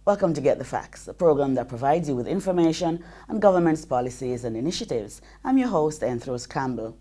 Welcome to Get the Facts, a program that provides you with information on government's policies and initiatives. I'm your host, Enthros Campbell.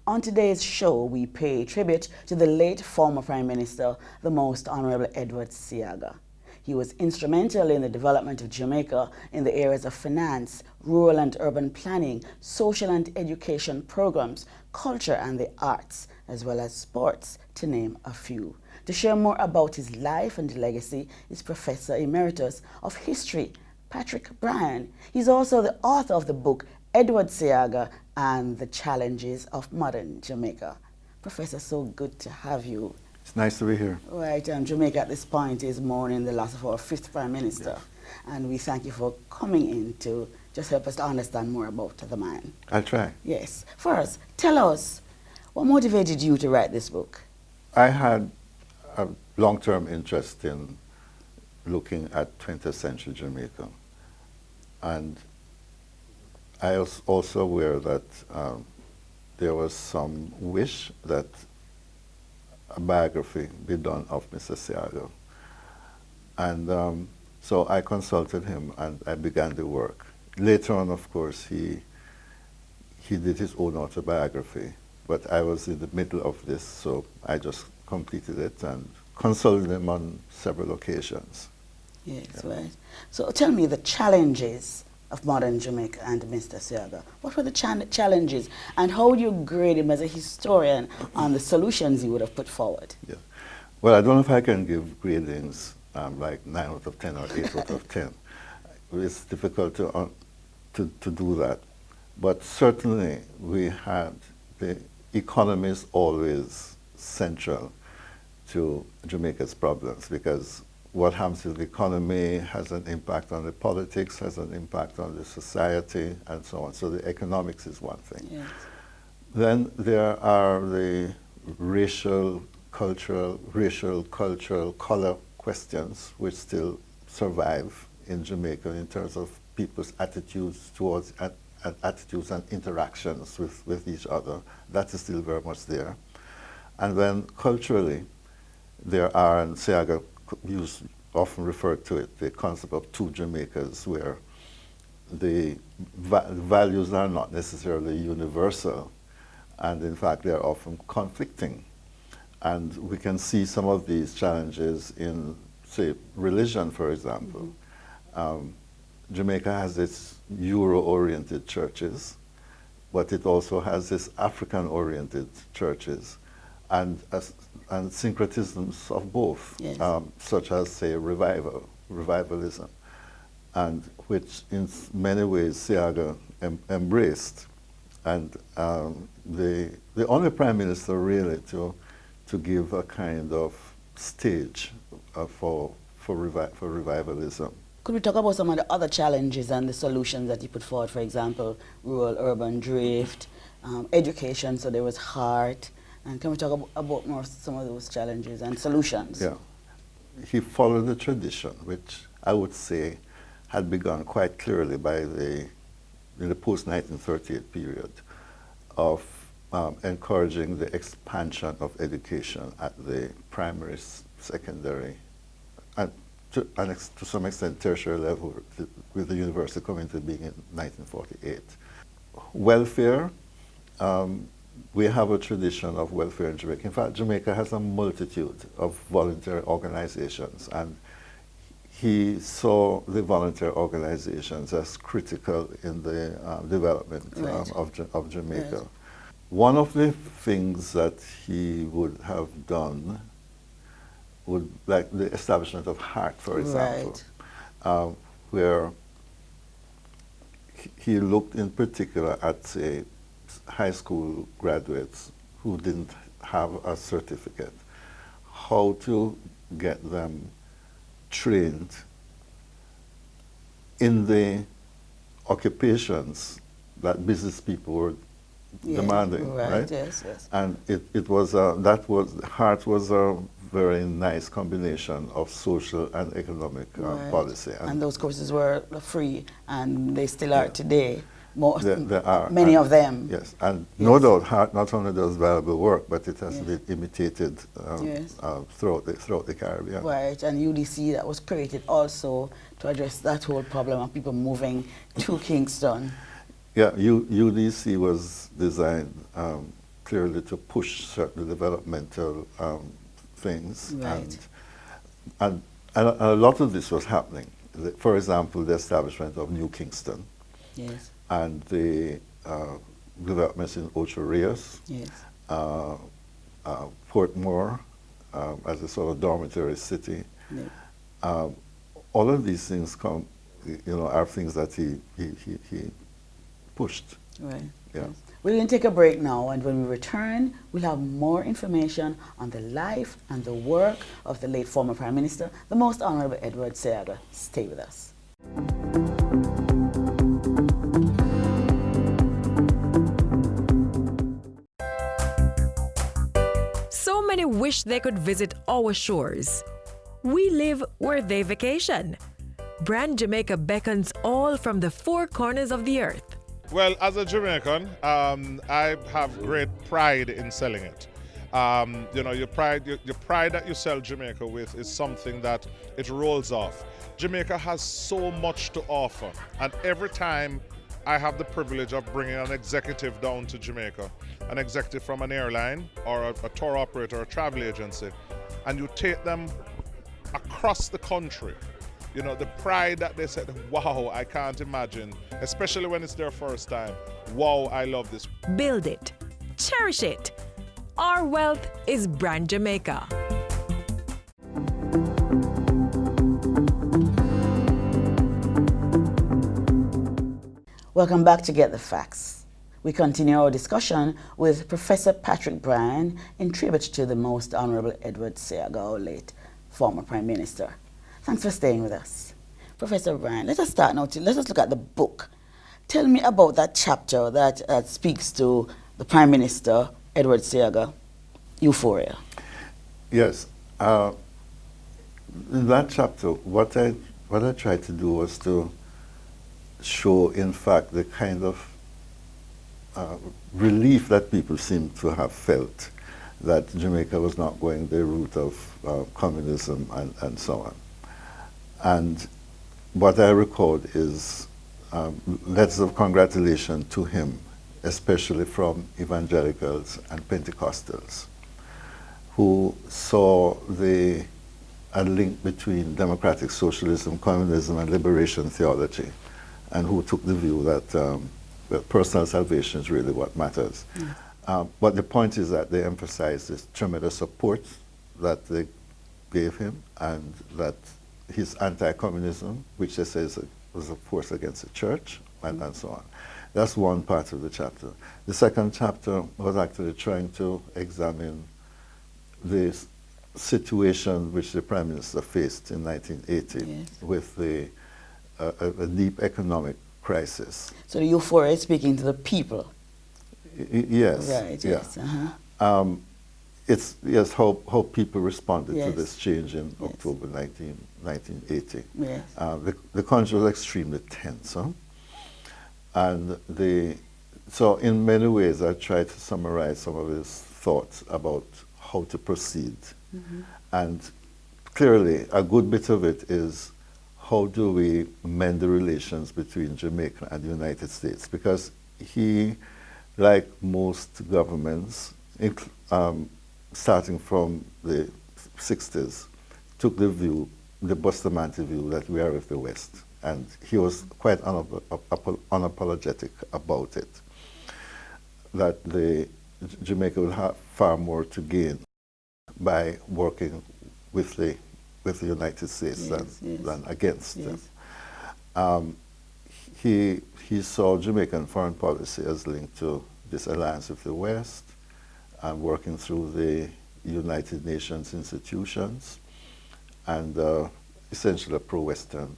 On today's show, we pay tribute to the late former Prime Minister, the Most Honorable Edward Seaga. He was instrumental in the development of Jamaica in the areas of finance, rural and urban planning, social and education programs, culture and the arts, as well as sports, to name a few. To share more about his life and legacy is Professor Emeritus of History, Patrick Bryan. He's also the author of the book, Edward Seaga and the Challenges of Modern Jamaica. Professor, so good to have you. It's nice to be here. Right, Jamaica at this point is mourning the loss of our fifth Prime Minister. Yes. And we thank you for coming in to just help us to understand more about the man. I'll try. Yes. First, tell us, what motivated you to write this book? I had a long-term interest in looking at 20th century Jamaica. And I was also aware that there was some wish that a biography be done of Mr. Seaga. And so I consulted him and I began the work. Later on, of course, he did his own autobiography, but I was in the middle of this, so I just completed it and consulted him on several occasions. Yes, yeah. Right. So tell me the challenges of modern Jamaica and Mr. Seaga. What were the challenges, and how would you grade him as a historian on the solutions he would have put forward? Yeah. Well, I don't know if I can give gradings like 9 out of 10 or 8 out of 10. It's difficult to do that. But certainly we had the economy is always central to Jamaica's problems, because what happens to the economy has an impact on the politics, has an impact on the society, and so on. So the economics is one thing. Yes. Then there are the racial, cultural, color questions which still survive in Jamaica in terms of people's attitudes towards attitudes and interactions with each other. That is still very much there. And then culturally, there are, and Seaga often referred to it, the concept of two Jamaicas, where the values are not necessarily universal, and in fact they're often conflicting. And we can see some of these challenges in, say, religion, for example. Jamaica has its Euro-oriented churches, but it also has its African-oriented churches, and syncretisms of both, yes. Such as, say, revivalism, and which in many ways Seaga embraced. And the only Prime Minister really to give a kind of stage for revivalism. Could we talk about some of the other challenges and the solutions that you put forward, for example, rural-urban drift, education, so there was heart, and can we talk about more some of those challenges and solutions? Yeah. He followed the tradition, which I would say had begun quite clearly in the post-1938 period, of encouraging the expansion of education at the primary, secondary, and to some extent tertiary level, with the university coming to being in 1948. Welfare, we have a tradition of welfare in Jamaica. In fact, Jamaica has a multitude of voluntary organizations, and he saw the voluntary organizations as critical in the development of Jamaica. Right. One of the things that he would have done would, like the establishment of HEART, for example, right. Where he looked in particular at, say, high school graduates who didn't have a certificate, how to get them trained in the occupations that business people were demanding, right? Yes, yes. And HEART was a very nice combination of social and economic policy. And those courses were free, and they still are today. There are. Many of them. Yes, and Yes. no doubt Hart not only does valuable work, but it has been imitated Yes. throughout the Caribbean. Right, and UDC that was created also to address that whole problem of people moving to Kingston. Yeah, UDC was designed clearly to push certain developmental things, Right. and a lot of this was happening. For example, the establishment of New Kingston. Yes. And the developments in Ocho Rios, Yes. Portmore, as a sort of dormitory city. Yeah. All of these things are things that he pushed. Right. Yeah. Yes. We're going to take a break now, and when we return, we'll have more information on the life and the work of the late former Prime Minister, the Most Honorable Edward Seaga. Stay with us. So many wish they could visit our shores. We live where they vacation. Brand Jamaica beckons all from the four corners of the earth. Well, as a Jamaican, I have great pride in selling it. Your pride that you sell Jamaica with is something that it rolls off. Jamaica has so much to offer, and every time I have the privilege of bringing an executive down to Jamaica, an executive from an airline or a tour operator or a travel agency, and you take them across the country, the pride that they said, wow, I can't imagine, especially when it's their first time. Wow, I love this. Build it. Cherish it. Our wealth is Brand Jamaica. Welcome back to Get the Facts. We continue our discussion with Professor Patrick Bryan in tribute to the Most Honorable Edward Seaga, our late former Prime Minister. Thanks for staying with us. Professor Bryan, let us start now. Let us look at the book. Tell me about that chapter that speaks to the Prime Minister, Edward Seaga, Euphoria. Yes. In that chapter, what I tried to do was to show, in fact, the kind of relief that people seem to have felt that Jamaica was not going the route of communism and so on. And what I record is letters of congratulation to him, especially from evangelicals and Pentecostals, who saw a link between democratic socialism, communism, and liberation theology, and who took the view that personal salvation is really what matters. But the point is that they emphasized this tremendous support that they gave him, and that his anti-communism, which they say was a force against the church, and so on. That's one part of the chapter. The second chapter was actually trying to examine the situation which the Prime Minister faced in 1980 Yes. with a deep economic crisis. So the Euphoria is speaking to the people. Yes. Right, yeah. yes. Uh-huh. It's how people responded to Yes. this change in Yes. October 1980. Yes. The country was extremely tense, huh? And so in many ways I tried to summarize some of his thoughts about how to proceed. Mm-hmm. And clearly a good bit of it is, how do we mend the relations between Jamaica and the United States? Because he, like most governments, starting from the 60s, took the Bustamante view that we are with the West. And he was quite unapologetic about it, that Jamaica will have far more to gain by working with the United States than against them. He saw Jamaican foreign policy as linked to this alliance with the West and working through the United Nations institutions, and essentially a pro-Western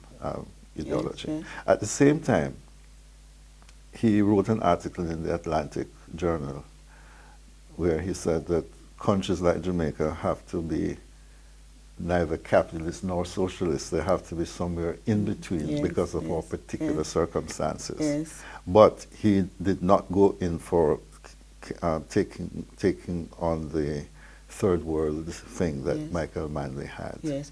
ideology. Yes. At the same time, he wrote an article in the Atlantic Journal where he said that countries like Jamaica have to be neither capitalist nor socialist. They have to be somewhere in between Yes, because of our yes, particular yes. circumstances. Yes. But he did not go in for taking on the third world thing that Yes. Michael Manley had. Yes.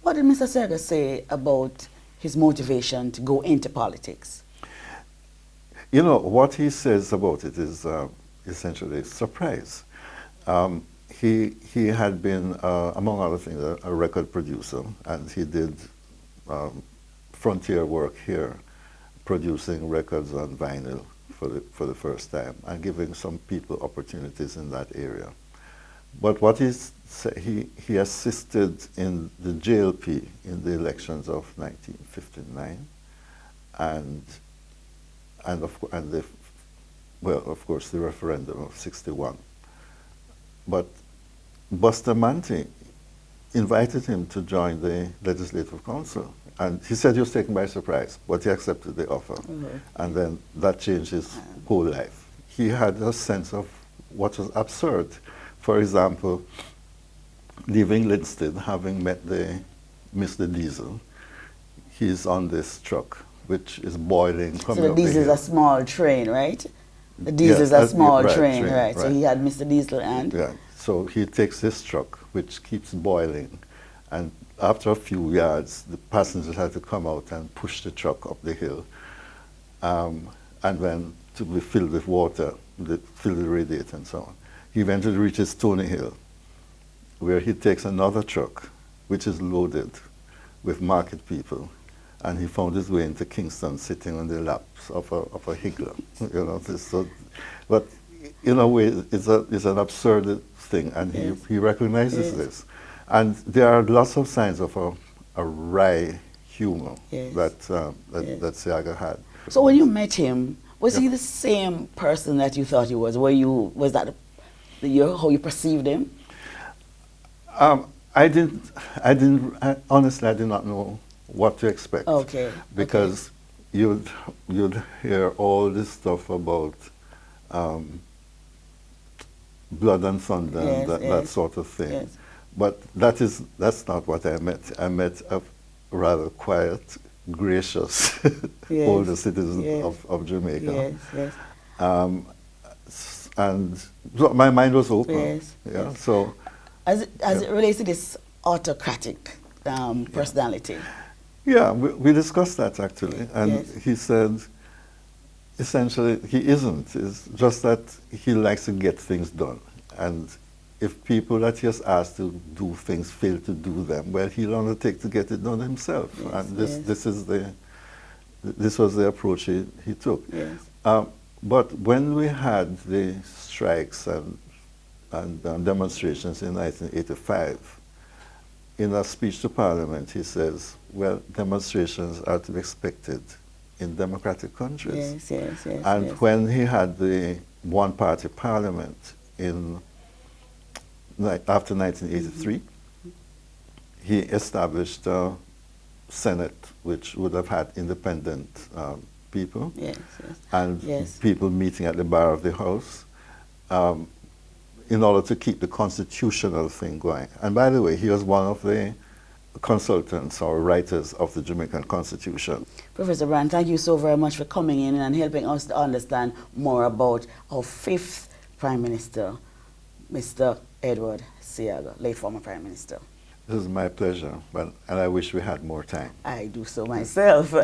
What did Mr. Seager say about his motivation to go into politics? You know, what he says about it is essentially a surprise. He had been, among other things, a record producer, and he did frontier work here, producing records on vinyl for the first time and giving some people opportunities in that area. But what he assisted in the JLP in the elections of 1959, and of course the referendum of 61. But Bustamante invited him to join the Legislative Council, and he said he was taken by surprise, but he accepted the offer, and then that changed his whole life. He had a sense of what was absurd. For example, leaving Linsted, having met Mr. Diesel, he's on this truck, which is boiling. So the Diesel is a small train, right? The Diesel Yes, is a small right, train, right? So right. he had Mr. Diesel and? Yeah, so he takes this truck, which keeps boiling, and after a few yards, the passengers had to come out and push the truck up the hill, and then to be filled with water, fill the radiator and so on. He eventually reaches Stony Hill, where he takes another truck, which is loaded with market people, and he found his way into Kingston, sitting on the laps of a higgler. You know, but in a way, it's an absurd thing, and Yes. he recognizes Yes. this. And there are lots of signs of a wry humor Yes. that Seager had. So when you met him, was Yeah. he the same person that you thought he was? Was that how you perceived him? Honestly, I did not know what to expect. Okay. Because you'd hear all this stuff about blood and thunder, Yes, and that yes. sort of thing. Yes. But that's not what I met. I met a rather quiet, gracious, Yes, older citizen yes. of Jamaica. Yes, yes. And so my mind was open. Yes, Yeah. yes. So As it relates to this autocratic personality. yeah, we discussed that actually, and Yes. he said essentially he isn't. It's just that he likes to get things done, and if people that he has asked to do things fail to do them, well, he'll undertake to get it done himself. Yes, And yes. this was the approach he took. Yes. But when we had the strikes and demonstrations in 1985, in a speech to Parliament, he says, well, demonstrations are to be expected in democratic countries. Yes, yes, yes. And yes. when he had the one-party parliament after 1983, he established a Senate which would have had independent people Yes, yes. and Yes. people meeting at the bar of the House in order to keep the constitutional thing going. And by the way, he was one of the consultants or writers of the Jamaican Constitution. Professor Bryan, thank you so very much for coming in and helping us to understand more about our fifth Prime Minister, Mr. Edward Seager, late former Prime Minister. This is my pleasure, and I wish we had more time. I do so myself.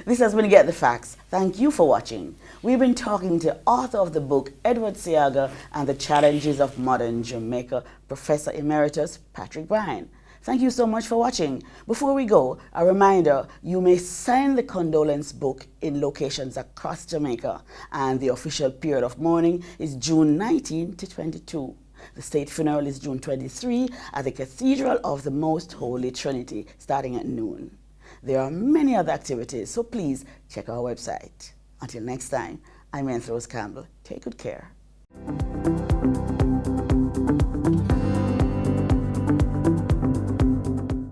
This has been Get the Facts. Thank you for watching. We've been talking to author of the book, Edward Seager and the Challenges of Modern Jamaica, Professor Emeritus Patrick Bryan. Thank you so much for watching. Before we go, a reminder, you may sign the condolence book in locations across Jamaica, and the official period of mourning is June 19 to 22. The state funeral is June 23 at the Cathedral of the Most Holy Trinity, starting at noon. There are many other activities, so please check our website. Until next time, I'm Emeritus Campbell. Take good care.